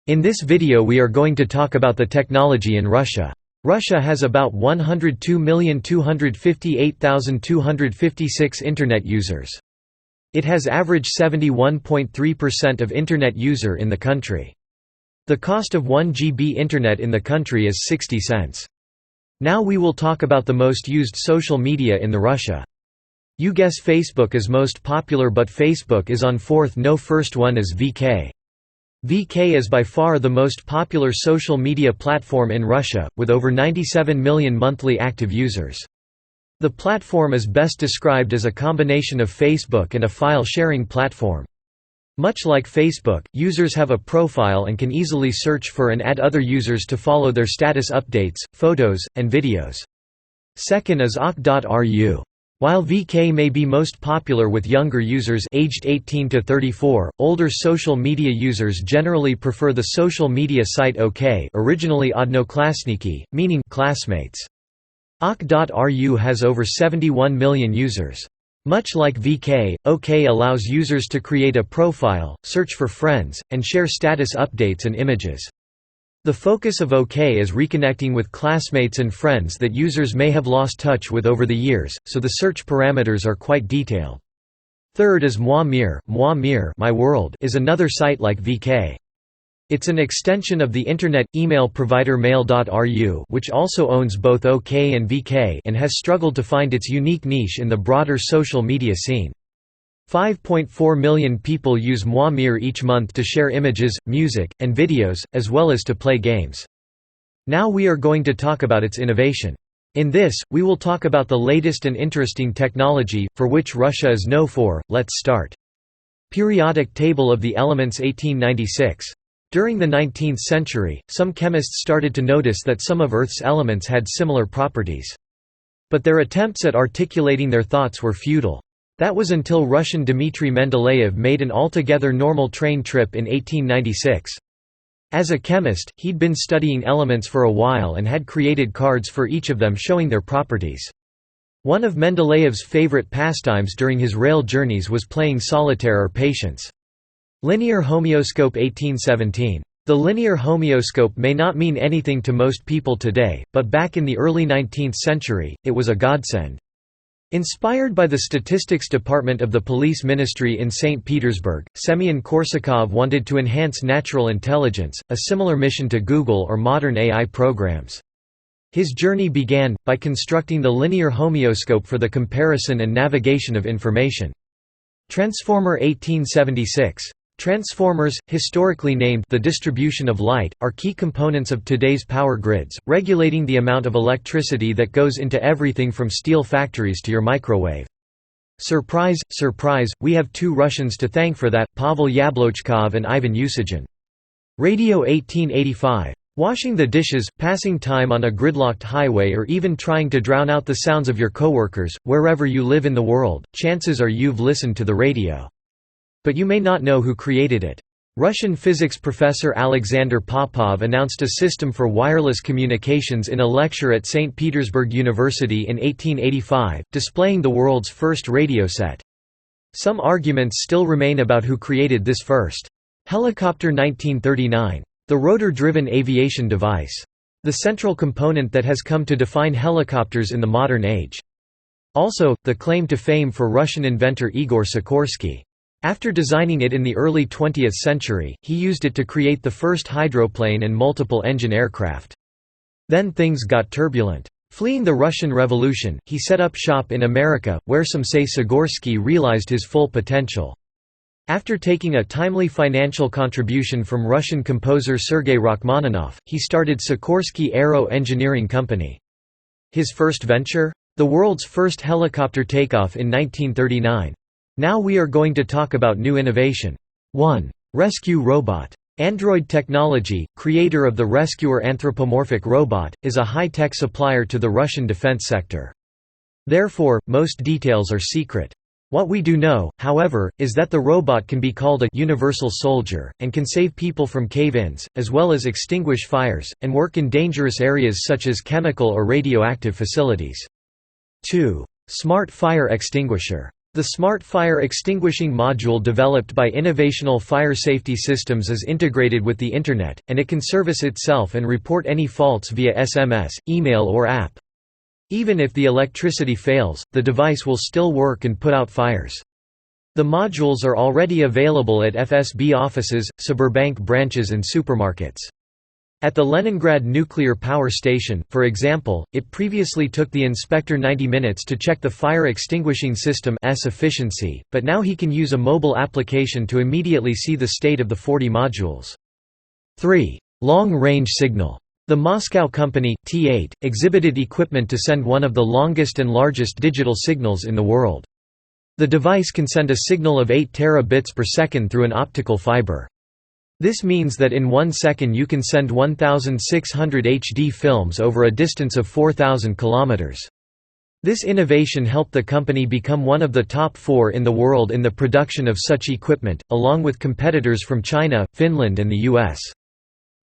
In this video we are going to talk about the technology in Russia. Russia has about 102,258,256 Internet users. It has average 71.3% of Internet user in the country. The cost of 1 GB Internet in the country is 60 cents. Now we will talk about the most used social media in the Russia. You guess Facebook is most popular, but Facebook is on fourth. No, first one is VK. VK is by far the most popular social media platform in Russia, with over 97 million monthly active users. The platform is best described as a combination of Facebook and a file-sharing platform. Much like Facebook, users have a profile and can easily search for and add other users to follow their status updates, photos, and videos. Second is ok.ru. While VK may be most popular with younger users aged 18 to 34, older social media users generally prefer the social media site OK, originally Odnoklasniki, meaning classmates. Ok.ru has over 71 million users. Much like VK, OK allows users to create a profile, search for friends, and share status updates and images. The focus of OK is reconnecting with classmates and friends that users may have lost touch with over the years, so the search parameters are quite detailed. Third is Moi Mir. Moi Mir, My World, is another site like VK. It's an extension of the internet email provider Mail.ru, which also owns both OK and VK, and has struggled to find its unique niche in the broader social media scene. 5.4 million people use Moi Mir each month to share images, music, and videos, as well as to play games. Now we are going to talk about its innovation. In this, we will talk about the latest and interesting technology, for which Russia is known for. Let's start. Periodic table of the elements 1896. During the 19th century, some chemists started to notice that some of Earth's elements had similar properties. But their attempts at articulating their thoughts were futile. That was until Russian Dmitry Mendeleev made an altogether normal train trip in 1896. As a chemist, he'd been studying elements for a while and had created cards for each of them showing their properties. One of Mendeleev's favorite pastimes during his rail journeys was playing solitaire or patience. Linear homeoscope 1817. The linear homeoscope may not mean anything to most people today, but back in the early 19th century, it was a godsend. Inspired by the statistics department of the police ministry in St. Petersburg, Semyon Korsakov wanted to enhance natural intelligence, a similar mission to Google or modern AI programs. His journey began by constructing the linear homeoscope for the comparison and navigation of information. Transformer 1876. Transformers, historically named the distribution of light, are key components of today's power grids, regulating the amount of electricity that goes into everything from steel factories to your microwave. Surprise, surprise, we have two Russians to thank for that, Pavel Yablochkov and Ivan Usagin. Radio 1885. Washing the dishes, passing time on a gridlocked highway, or even trying to drown out the sounds of your coworkers, wherever you live in the world, chances are you've listened to the radio. But you may not know who created it. Russian physics professor Alexander Popov announced a system for wireless communications in a lecture at St. Petersburg University in 1885, displaying the world's first radio set. Some arguments still remain about who created this first. Helicopter 1939. The rotor-driven aviation device. The central component that has come to define helicopters in the modern age. Also, the claim to fame for Russian inventor Igor Sikorsky. After designing it in the early 20th century, he used it to create the first hydroplane and multiple-engine aircraft. Then things got turbulent. Fleeing the Russian Revolution, he set up shop in America, where some say Sikorsky realized his full potential. After taking a timely financial contribution from Russian composer Sergei Rachmaninoff, he started Sikorsky Aero Engineering Company. His first venture? The world's first helicopter takeoff in 1939. Now we are going to talk about new innovation. 1. Rescue robot. Android Technology, creator of the Rescuer anthropomorphic robot, is a high-tech supplier to the Russian defense sector. Therefore, most details are secret. What we do know, however, is that the robot can be called a universal soldier, and can save people from cave-ins, as well as extinguish fires, and work in dangerous areas such as chemical or radioactive facilities. 2. Smart fire extinguisher. The Smart Fire Extinguishing Module developed by Innovational Fire Safety Systems is integrated with the Internet, and it can service itself and report any faults via SMS, email or app. Even if the electricity fails, the device will still work and put out fires. The modules are already available at FSB offices, Cyberbank branches and supermarkets. At the Leningrad nuclear power station, for example, it previously took the inspector 90 minutes to check the fire extinguishing system's efficiency, but now he can use a mobile application to immediately see the state of the 40 modules. 3. Long-range signal. The Moscow company, T8, exhibited equipment to send one of the longest and largest digital signals in the world. The device can send a signal of 8 terabits per second through an optical fiber. This means that in 1 second you can send 1,600 HD films over a distance of 4,000 kilometers. This innovation helped the company become one of the top 4 in the world in the production of such equipment, along with competitors from China, Finland and the US.